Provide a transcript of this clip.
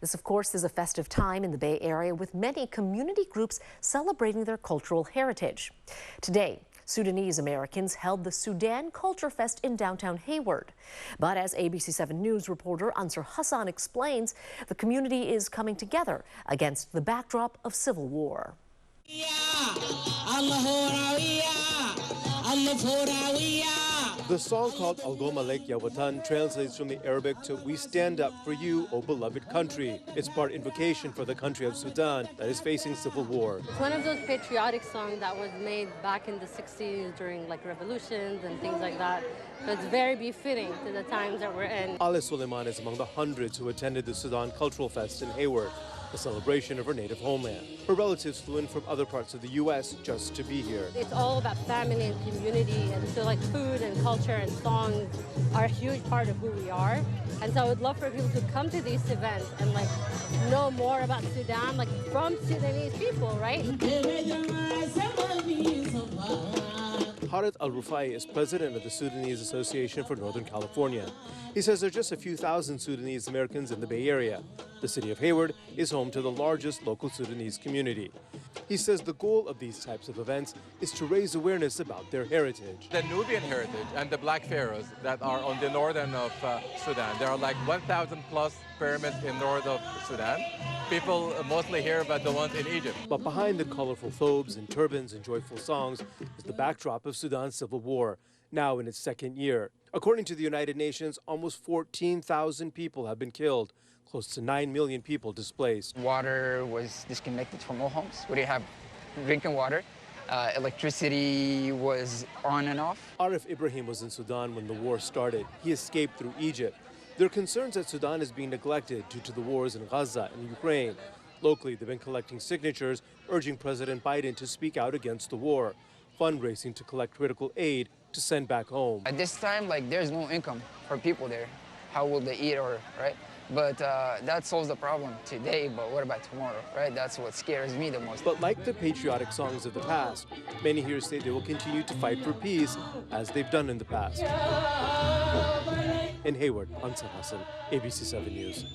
This, of course, is a festive time in the Bay Area with many community groups celebrating their cultural heritage. Today, Sudanese Americans held the Sudan Culture Fest in downtown Hayward. But as ABC7 News reporter Ansar Hassan explains, the community is coming together against the backdrop of civil war. The song called Algoma Lake Yawatan translates from the Arabic to "We stand up for you, O beloved country." It's part invocation for the country of Sudan that is facing civil war. It's one of those patriotic songs that was made back in the 60s during revolutions and things like that. So it's very befitting to the times that we're in. Ali Suleiman is among the hundreds who attended the Sudan Cultural Fest in Hayward, a celebration of her native homeland. Her relatives flew in from other parts of the U.S. just to be here. It's all about family and community, and so food and culture and songs are a huge part of who we are. And so I would love for people to come to these events and know more about Sudan, from Sudanese people, right? Harith Al-Rufai is president of the Sudanese Association for Northern California. He says there are just a few thousand Sudanese Americans in the Bay Area. The city of Hayward is home to the largest local Sudanese community. He says the goal of these types of events is to raise awareness about their heritage. The Nubian heritage and the Black Pharaohs that are on the northern of Sudan. There are 1,000 plus pyramids in north of Sudan. People mostly hear about the ones in Egypt. But behind the colorful thobes and turbans and joyful songs is the backdrop of Sudan's civil war, now in its second year. According to the United Nations, almost 14,000 people have been killed, close to 9 million people displaced. Water was disconnected from all homes. We didn't have drinking water. Electricity was on and off. Arif Ibrahim was in Sudan when the war started. He escaped through Egypt. There are concerns that Sudan is being neglected due to the wars in Gaza and Ukraine. Locally, they've been collecting signatures urging President Biden to speak out against the war, fundraising to collect critical aid to send back home. At this time, there's no income for people there. How will they eat, right? But that solves the problem today, but what about tomorrow, right? That's what scares me the most. But like the patriotic songs of the past, many here say they will continue to fight for peace as they've done in the past. In Hayward, Ansar Hassan, ABC7 News.